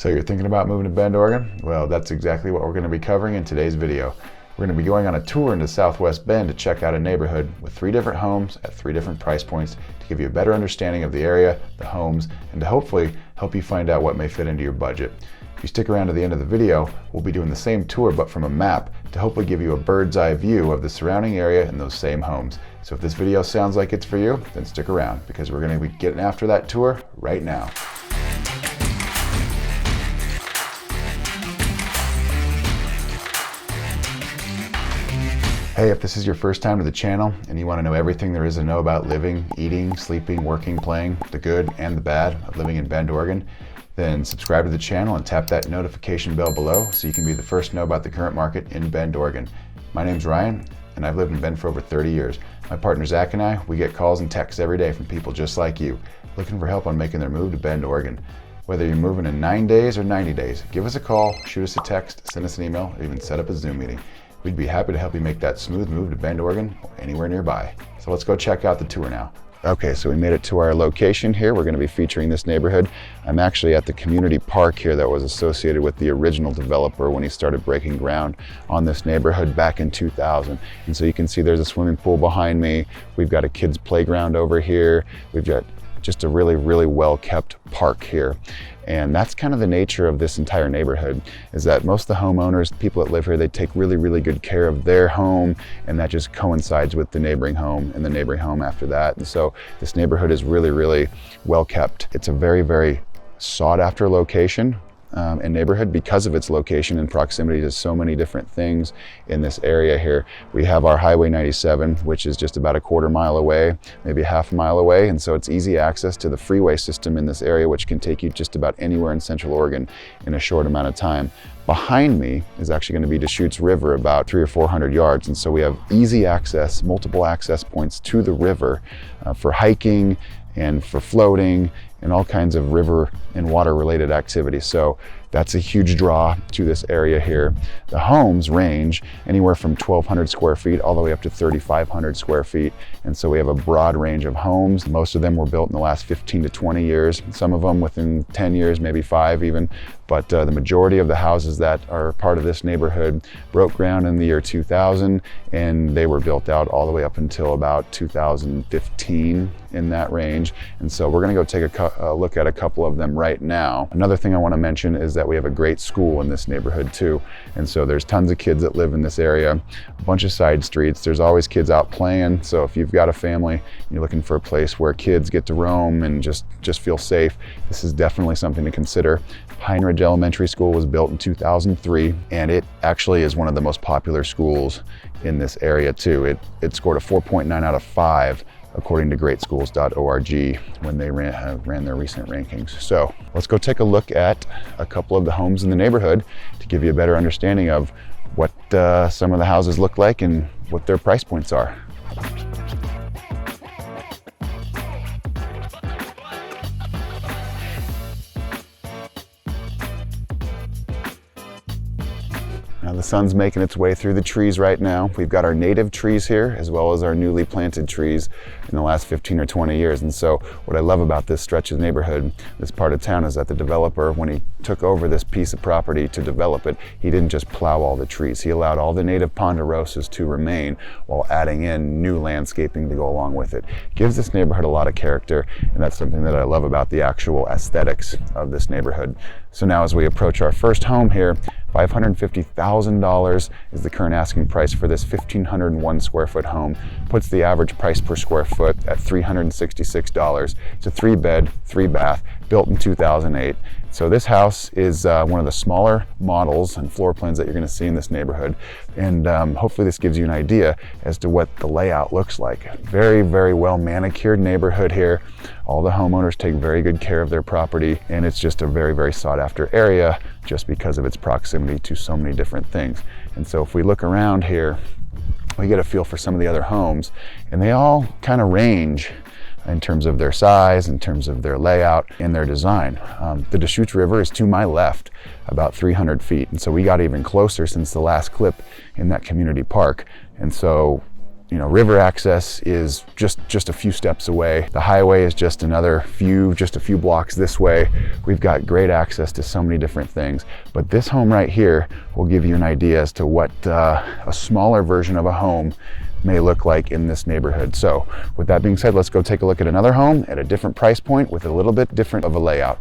So you're thinking about moving to Bend, Oregon? Well, that's exactly what we're going to be covering in today's video. We're going to be going on a tour into Southwest Bend to check out a neighborhood with 3 different homes at 3 different price points to give you a better understanding of the area, the homes, and to hopefully help you find out what may fit into your budget. If you stick around to the end of the video, we'll be doing the same tour but from a map to hopefully give you a bird's eye view of the surrounding area and those same homes. So if this video sounds like it's for you, then stick around because we're going to be getting after that tour right now. Hey, if this is your first time to the channel and you want to know everything there is to know about living, eating, sleeping, working, playing, the good and the bad of living in Bend, Oregon, then subscribe to the channel and tap that notification bell below so you can be the first to know about the current market in Bend, Oregon. My name's Ryan and I've lived in Bend for over 30 years. My partner Zach and I, we get calls and texts every day from people just like you, looking for help on making their move to Bend, Oregon. Whether you're moving in 9 days or 90 days, give us a call, shoot us a text, send us an email, or even set up a Zoom meeting. We'd be happy to help you make that smooth move to Bend, Oregon, or anywhere nearby. So let's go check out the tour now. Okay, so we made it to our location here. We're going to be featuring this neighborhood. I'm actually at the community park here that was associated with the original developer when he started breaking ground on this neighborhood back in 2000. And so you can see there's a swimming pool behind me. We've got a kids playground over here. We've got just a really, really well-kept park here. And that's kind of the nature of this entire neighborhood, is that most of the homeowners, people that live here, they take really, really good care of their home, and that just coincides with the neighboring home and the neighboring home after that. And so this neighborhood is really, really well-kept. It's a very, very sought-after location and neighborhood because of its location and proximity to so many different things in this area here. We have our Highway 97, which is just about a quarter mile away, maybe a half mile away, and so it's easy access to the freeway system in this area, which can take you just about anywhere in Central Oregon in a short amount of time. Behind me is actually going to be Deschutes River, about 300 or 400 yards, and so we have easy access, multiple access points to the river for hiking and for floating and all kinds of river and water related activities. So that's a huge draw to this area here. The homes range anywhere from 1,200 square feet all the way up to 3,500 square feet. And so we have a broad range of homes. Most of them were built in the last 15 to 20 years, some of them within 10 years, maybe 5 even. But the majority of the houses that are part of this neighborhood broke ground in the year 2000, and they were built out all the way up until about 2015 in that range. And so we're gonna go take a look at a couple of them right now. Another thing I wanna mention is that we have a great school in this neighborhood too. And so there's tons of kids that live in this area, a bunch of side streets. There's always kids out playing. So if you've got a family, you're looking for a place where kids get to roam and just feel safe, this is definitely something to consider. Pine Ridge Elementary School was built in 2003, and it actually is one of the most popular schools in this area too. It scored a 4.9 out of 5 according to greatschools.org when they ran their recent rankings. So let's go take a look at a couple of the homes in the neighborhood to give you a better understanding of what some of the houses look like and what their price points are. Now the sun's making its way through the trees right now. We've got our native trees here as well as our newly planted trees in the last 15 or 20 years. And so what I love about this stretch of neighborhood, this part of town, is that the developer, when he took over this piece of property to develop it, he didn't just plow all the trees. He allowed all the native ponderosas to remain while adding in new landscaping to go along with it. Gives this neighborhood a lot of character, and that's something that I love about the actual aesthetics of this neighborhood. So now as we approach our first home here, $550,000 is the current asking price for this 1,501 square foot home. Puts the average price per square foot at $366. It's a 3-bed, 3-bath, built in 2008. So this house is one of the smaller models and floor plans that you're going to see in this neighborhood. And hopefully this gives you an idea as to what the layout looks like. Very, very well manicured neighborhood here. All the homeowners take very good care of their property, and it's just a very, very sought after area just because of its proximity to so many different things. And so if we look around here, we get a feel for some of the other homes, and they all kind of range in terms of their size, in terms of their layout and their design. The Deschutes River is to my left, about 300 feet. And so we got even closer since the last clip in that community park. And so river access is just a few steps away. The highway is just a few blocks this way. We've got great access to so many different things. But this home right here will give you an idea as to what a smaller version of a home may look like in this neighborhood. So with that being said, let's go take a look at another home at a different price point with a little bit different of a layout.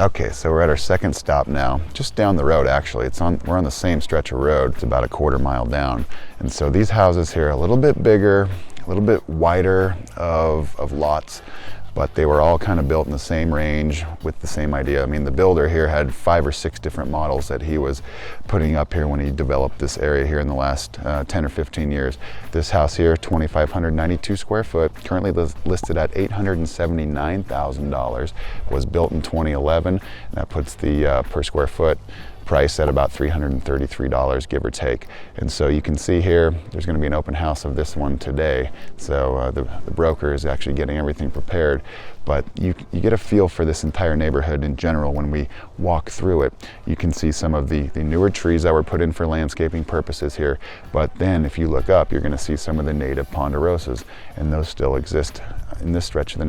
Okay, so we're at our second stop now, just down the road actually. We're on the same stretch of road. It's about a quarter mile down. And so these houses here are a little bit bigger, a little bit wider of lots, but they were all kind of built in the same range with the same idea. I mean, the builder here had 5 or 6 different models that he was putting up here when he developed this area here in the last 10 or 15 years. This house here, 2,592 square foot, currently listed at $879,000, was built in 2011. And that puts the per square foot price at about $333, give or take. And so you can see here, there's going to be an open house of this one today. So the broker is actually getting everything prepared. But you get a feel for this entire neighborhood in general when we walk through it. You can see some of the newer trees that were put in for landscaping purposes here. But then if you look up, you're going to see some of the native ponderosas, and those still exist in this stretch of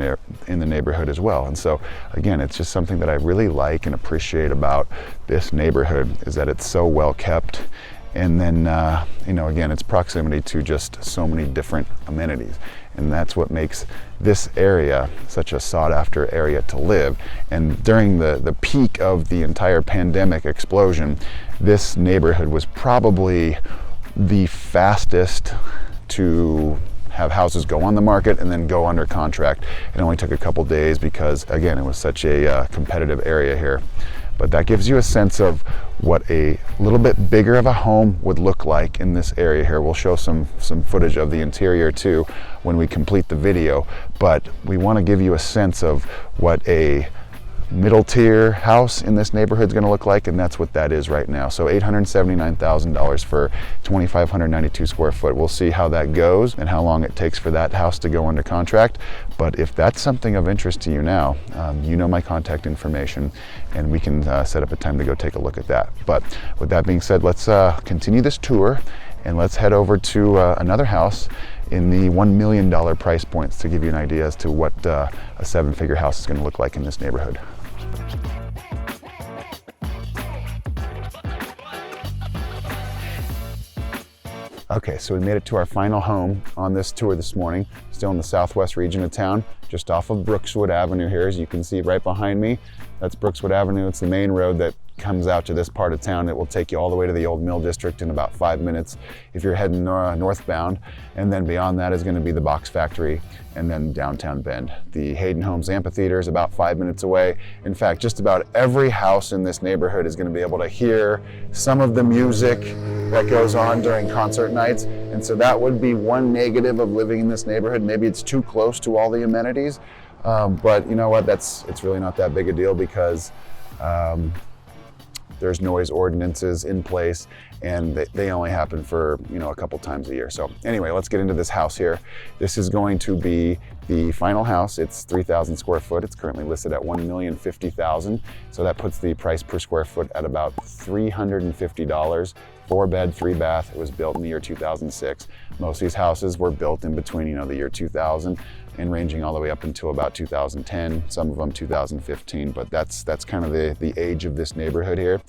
in the neighborhood as well. And so again, it's just something that I really like and appreciate about this neighborhood, is that it's so well kept. And then, again, it's proximity to just so many different amenities. And that's what makes this area such a sought after area to live. And during the peak of the entire pandemic explosion, this neighborhood was probably the fastest to have houses go on the market and then go under contract. It only took a couple days because, again, it was such a competitive area here. But that gives you a sense of what a little bit bigger of a home would look like in this area here. We'll show some footage of the interior too when we complete the video, but we want to give you a sense of what a middle tier house in this neighborhood is going to look like, and that's what that is right now. So $879,000 for 2,592 square foot. We'll see how that goes and how long it takes for that house to go under contract. But if that's something of interest to you now, you know my contact information, and we can set up a time to go take a look at that. But with that being said, let's continue this tour, and let's head over to another house in the $1 million price points to give you an idea as to what a 7-figure house is going to look like in this neighborhood. Okay, so we made it to our final home on this tour this morning. Still in the southwest region of town, just off of Brookswood Avenue here. As you can see right behind me, that's Brookswood Avenue. It's the main road that comes out to this part of town. It will take you all the way to the Old Mill District in about 5 minutes if you're heading northbound. And then beyond that is going to be the Box Factory and then downtown Bend. The Hayden Homes Amphitheater is about 5 minutes away. In fact, just about every house in this neighborhood is going to be able to hear some of the music that goes on during concert nights. And so that would be one negative of living in this neighborhood. Maybe it's too close to all the amenities. But you know what? It's really not that big a deal because there's noise ordinances in place, and they only happen for a couple times a year. So anyway, let's get into this house here. This is going to be the final house. It's 3,000 square foot. It's currently listed at $1,050,000. So that puts the price per square foot at about $350. 4 bed, 3 bath. It was built in the year 2006. Most of these houses were built in between the year 2000 and ranging all the way up until about 2010, some of them 2015, but that's kind of the age of this neighborhood here.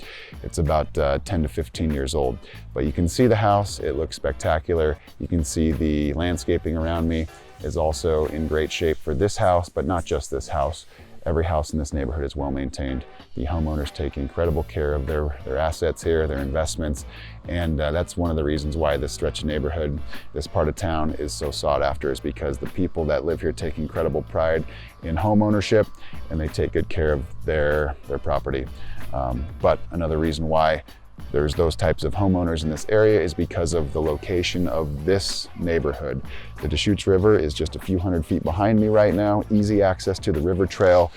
It's about 10 to 15 years old. But you can see the house, it looks spectacular. You can see the landscaping around me is also in great shape for this house, but not just this house. Every house in this neighborhood is well maintained. The homeowners take incredible care of their assets here, their investments, and that's one of the reasons why this stretch of neighborhood, this part of town, is so sought after, is because the people that live here take incredible pride in home ownership, and they take good care of their property. But another reason why there's those types of homeowners in this area is because of the location of this neighborhood. The Deschutes River is just a few hundred feet behind me right now, easy access to the river trail.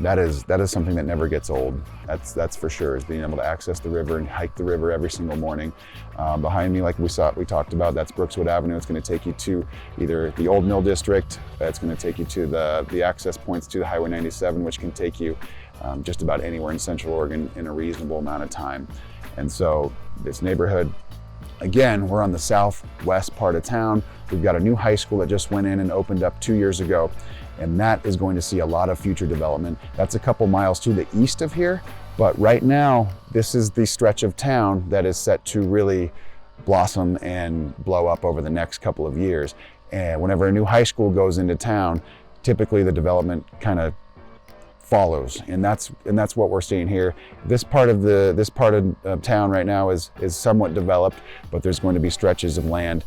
that is something that never gets old. That's for sure, is being able to access the river and hike the river every single morning. Behind me, like we talked about, that's Brookswood Avenue. It's going to take you to either the Old Mill District. It's going to take you to the access points to the Highway 97, which can take you just about anywhere in Central Oregon in a reasonable amount of time. And so this neighborhood, again, we're on the southwest part of town. We've got a new high school that just went in and opened up 2 years ago, and that is going to see a lot of future development. That's a couple miles to the east of here, but right now, this is the stretch of town that is set to really blossom and blow up over the next couple of years. And whenever a new high school goes into town, typically the development kind of follows, and that's what we're seeing here. This part of town right now is somewhat developed, but there's going to be stretches of land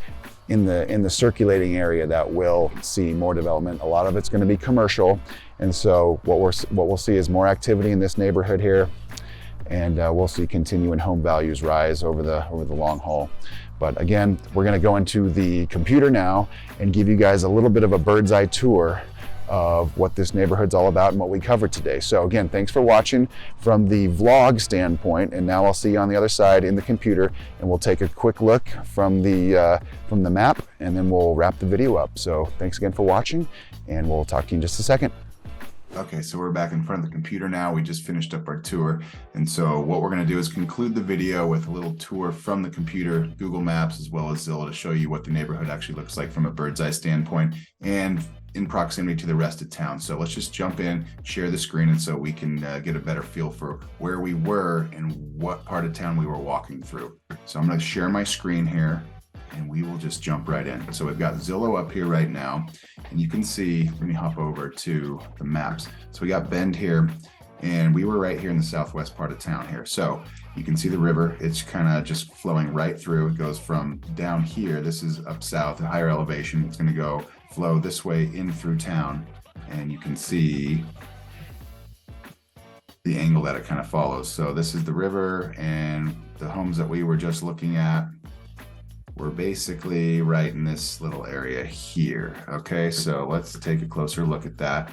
in the circulating area that will see more development. A lot of it's going to be commercial, and so what we'll see is more activity in this neighborhood here, and we'll see continuing home values rise over the long haul. But again, we're going to go into the computer now and give you guys a little bit of a bird's eye tour of what this neighborhood's all about and what we covered today. So again, thanks for watching from the vlog standpoint, and now I'll see you on the other side in the computer, and we'll take a quick look from the map, and then we'll wrap the video up. So thanks again for watching, and we'll talk to you in just a second. Okay, so we're back in front of the computer now. We just finished up our tour, and so what we're going to do is conclude the video with a little tour from the computer, Google Maps, as well as Zillow, to show you what the neighborhood actually looks like from a bird's eye standpoint and in proximity to the rest of town. So let's just jump in, share the screen, and so we can get a better feel for where we were and what part of town we were walking through. So I'm going to share my screen here, and we will just jump right in. So we've got Zillow up here right now, and you can see, let me hop over to the maps. So we got Bend here, and we were right here in the southwest part of town here. So you can see the river. It's kind of just flowing right through. It goes from down here. This is up south, a higher elevation. It's going to flow this way in through town, and you can see the angle that it kind of follows. So this is the river, and the homes that we were just looking at were basically right in this little area here. Okay, so let's take a closer look at that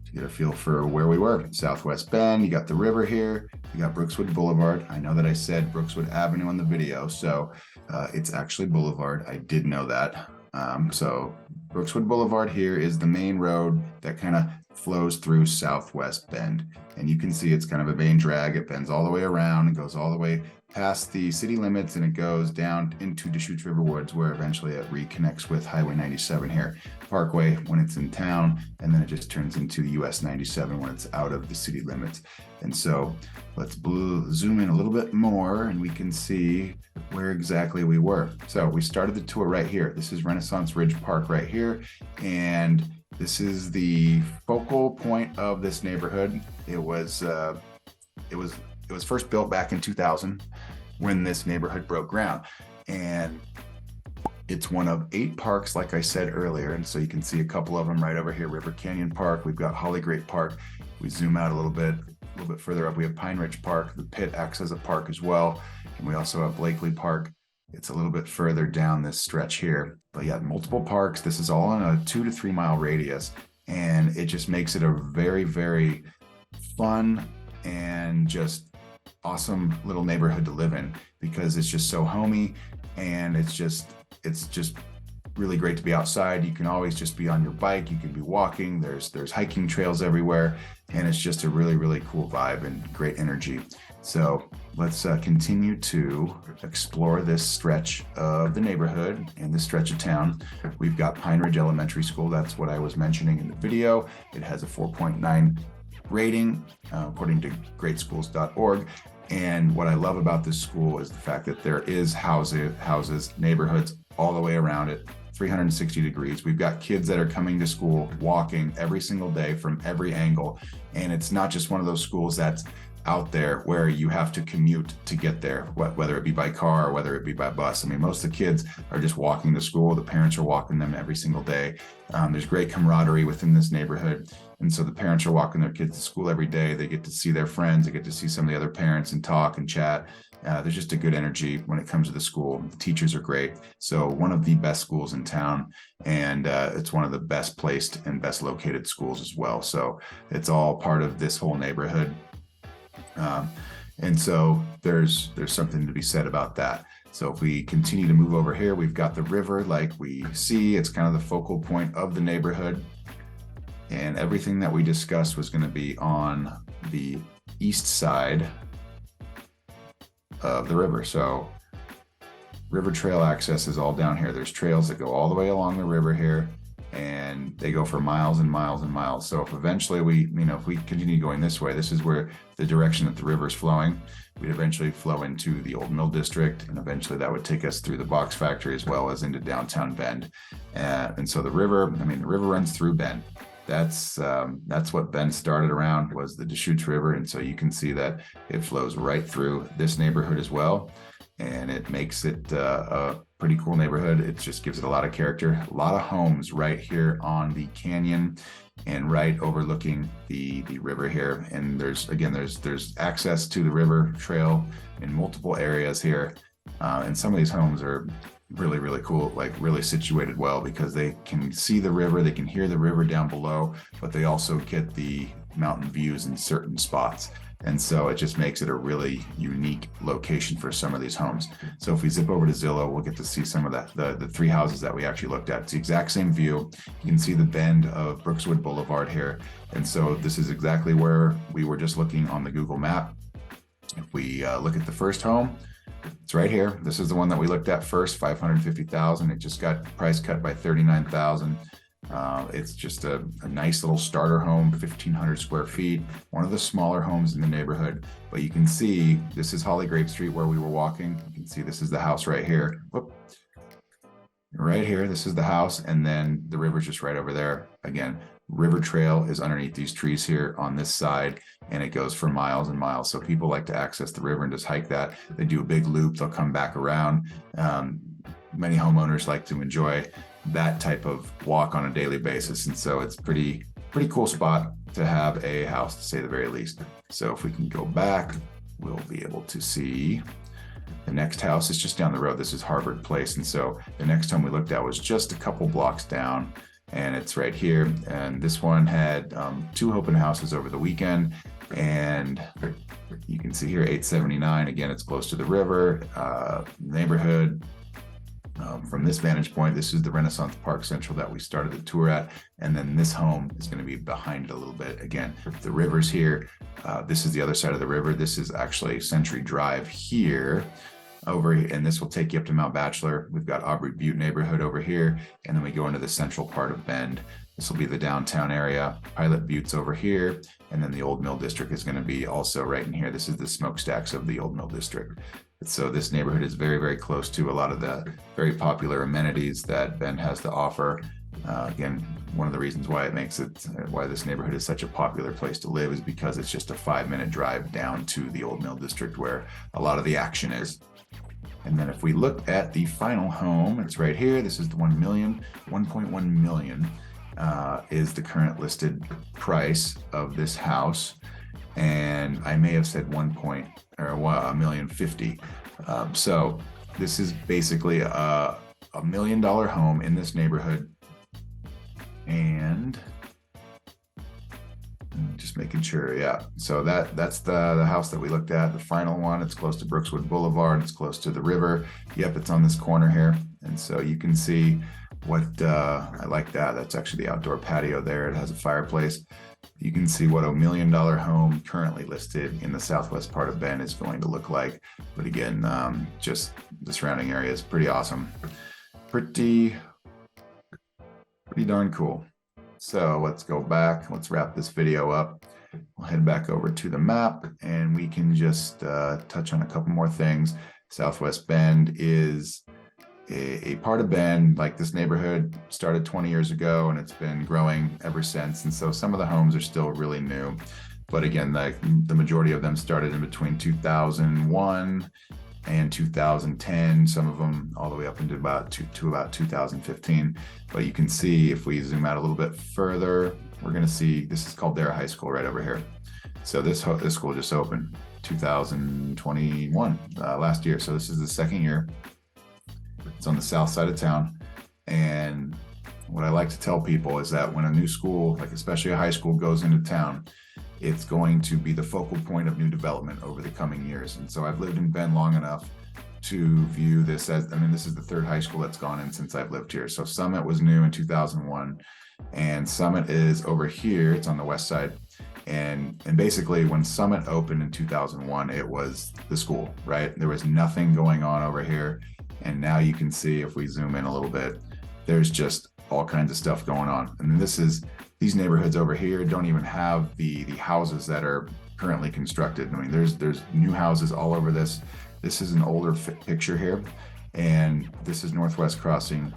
to get a feel for where we were. Southwest Bend, you got the river here, you got Brookswood Boulevard. I know that I said Brookswood Avenue on the video, so it's actually Boulevard. I did know that. So Brookswood Boulevard here is the main road that kind of flows through Southwest Bend, and you can see it's kind of a main drag. It bends all the way around and goes all the way past the city limits, and it goes down into Deschutes River Woods, where eventually it reconnects with Highway 97 here, Parkway when it's in town, and then it just turns into US 97 when it's out of the city limits. And so let's zoom in a little bit more, and we can see where exactly we were. So we started the tour right here. This is Renaissance Ridge Park right here, and this is the focal point of this neighborhood. It was first built back in 2000 when this neighborhood broke ground, and it's one of 8 parks, like I said earlier. And so you can see a couple of them right over here. River Canyon Park, we've got Holly Great Park. We zoom out a little bit further up, we have Pine Ridge Park. The pit acts as a park as well, and we also have Blakely Park. It's a little bit further down this stretch here, but yeah, multiple parks. This is all in a 2 to 3 mile radius, and it just makes it a very, very fun and just awesome little neighborhood to live in, because it's just so homey, and it's just really great to be outside. You can always just be on your bike, you can be walking, there's hiking trails everywhere, and it's just a really, really cool vibe and great energy. So let's continue to explore this stretch of the neighborhood and this stretch of town. We've got Pine Ridge Elementary School. That's what I was mentioning in the video. It has a 4.9 rating according to greatschools.org. And what I love about this school is the fact that there is houses, neighborhoods all the way around it, 360 degrees. We've got kids that are coming to school walking every single day from every angle. And it's not just one of those schools that's out there where you have to commute to get there, whether it be by car or whether it be by bus. I mean, most of the kids are just walking to school. The parents are walking them every single day. There's great camaraderie within this neighborhood. And so the parents are walking their kids to school every day. They get to see their friends. They get to see some of the other parents and talk and chat. There's just a good energy when it comes to the school. The teachers are great. So one of the best schools in town, and it's one of the best placed and best located schools as well. So it's all part of this whole neighborhood. And so there's something to be said about that. So if we continue to move over here, we've got the river like we see. It's kind of the focal point of the neighborhood. And everything that we discussed was going to be on the east side of the river. So river trail access is all down here. There's trails that go all the way along the river here, and they go for miles and miles and miles. So if eventually if we continue going this way, this is where the direction that the river is flowing, we'd eventually flow into the Old Mill District, and eventually that would take us through the box factory as well as into downtown Bend. And so the river runs through Bend. That's what Bend started around, was the Deschutes River. And so you can see that it flows right through this neighborhood as well. And it makes it a pretty cool neighborhood. It just gives it a lot of character. A lot of homes right here on the canyon and right overlooking the river here. And there's access to the river trail in multiple areas here. And some of these homes are really, really cool, like really situated well, because they can see the river, they can hear the river down below, but they also get the mountain views in certain spots. And so it just makes it a really unique location for some of these homes. So if we zip over to Zillow, we'll get to see some of the three houses that we actually looked at. It's the exact same view. You can see the bend of Brookswood Boulevard here. And so this is exactly where we were just looking on the Google map. If we look at the first home, it's right here. This is the one that we looked at first, $550,000. It just got price cut by $39,000. It's just a nice little starter home, 1,500 square feet, one of the smaller homes in the neighborhood. But you can see this is Holly Grape Street where we were walking. You can see this is the house right here. Whoop. Right here, this is the house, and then the river's just right over there. Again, river trail is underneath these trees here on this side, and it goes for miles and miles. So people like to access the river and just hike that. They do a big loop, they'll come back around. Many homeowners like to enjoy that type of walk on a daily basis. And so it's pretty cool spot to have a house, to say the very least. So if we can go back, we'll be able to see the next house is just down the road. This is Harvard Place. And so the next home we looked at was just a couple blocks down, and it's right here. And this one had two open houses over the weekend. And you can see here, 879. Again, it's close to the river, neighborhood. From this vantage point, this is the Renaissance Park Central that we started the tour at. And then this home is going to be behind it a little bit. Again, the river's here. This is the other side of the river. This is actually Century Drive here. Over here, and this will take you up to Mount Bachelor. We've got Aubrey Butte neighborhood over here, and then we go into the central part of Bend. This will be the downtown area. Pilot Butte's over here, and then the Old Mill District is going to be also right in here. This is the smokestacks of the Old Mill District. So this neighborhood is very, very close to a lot of the very popular amenities that Bend has to offer. Again, one of the reasons why why this neighborhood is such a popular place to live is because it's just a 5-minute drive down to the Old Mill District where a lot of the action is. And then if we look at the final home, it's right here. This is the 1 million, 1.1 million is the current listed price of this house. And I may have said $1 million 50. So this is basically a $1 million home in this neighborhood. And just making sure, yeah. So that's the house that we looked at, the final one. It's close to Brookswood Boulevard. It's close to the river. Yep, it's on this corner here. And so you can see what I like that. That's actually the outdoor patio there. It has a fireplace. You can see what a $1 million home currently listed in the southwest part of Bend is going to look like. But again, just the surrounding area is pretty awesome. Pretty darn cool. So let's go back. Let's wrap this video up. We'll head back over to the map, and we can just touch on a couple more things. Southwest Bend is a part of Bend. Like, this neighborhood started 20 years ago, and it's been growing ever since. And so some of the homes are still really new. But again, the majority of them started in between 2001 and 2010, some of them all the way up into about 2015. But you can see if we zoom out a little bit further, we're going to see this is Caldera High School right over here. So this school just opened 2021, last year. So this is the second year. It's on the south side of town. And what I like to tell people is that when a new school, like especially a high school, goes into town, it's going to be the focal point of new development over the coming years. And so I've lived in Bend long enough to view this as, I mean, this is the third high school that's gone in since I've lived here. So Summit was new in 2001, and Summit is over here. It's on the west side. And basically when Summit opened in 2001, it was the school, right? There was nothing going on over here. And now you can see, if we zoom in a little bit, there's just all kinds of stuff going on. And these neighborhoods over here don't even have the houses that are currently constructed. I mean, there's new houses all over this. This is an older picture here, and this is Northwest Crossing,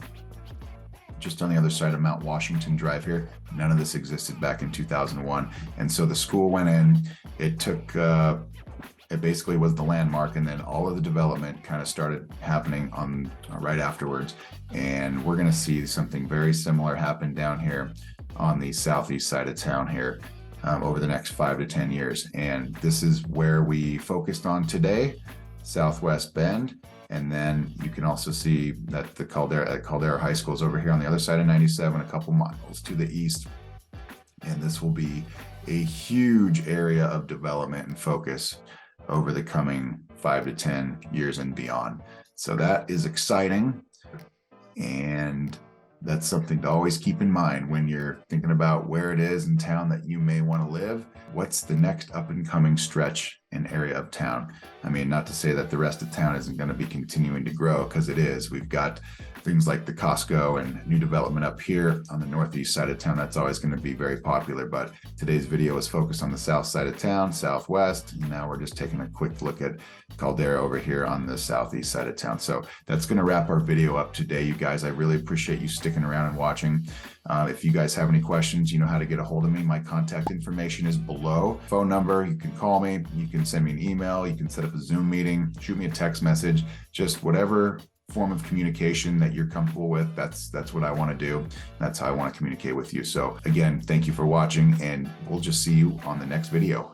just on the other side of Mount Washington Drive here. None of this existed back in 2001. And so the school went in, it basically was the landmark, and then all of the development kind of started happening on right afterwards. And we're going to see something very similar happen down here on the southeast side of town here over the next 5 to 10 years. And this is where we focused on today, Southwest Bend. And then you can also see that the Caldera High School is over here on the other side of 97, a couple miles to the east. And this will be a huge area of development and focus over the coming 5 to 10 years and beyond. So that is exciting. And that's something to always keep in mind when you're thinking about where it is in town that you may want to live. What's the next up and coming stretch and area of town? I mean, not to say that the rest of town isn't going to be continuing to grow, because it is. We've got things like the Costco and new development up here on the northeast side of town. That's always going to be very popular. But today's video is focused on the south side of town, southwest. And now we're just taking a quick look at Caldera over here on the southeast side of town. So that's going to wrap our video up today, you guys. I really appreciate you sticking around and watching. If you guys have any questions, you know how to get a hold of me. My contact information is below. Phone number, you can call me, you can send me an email, you can set up a Zoom meeting, shoot me a text message, just whatever form of communication that you're comfortable with. That's what I want to do. That's how I want to communicate with you. So again, thank you for watching, and we'll just see you on the next video.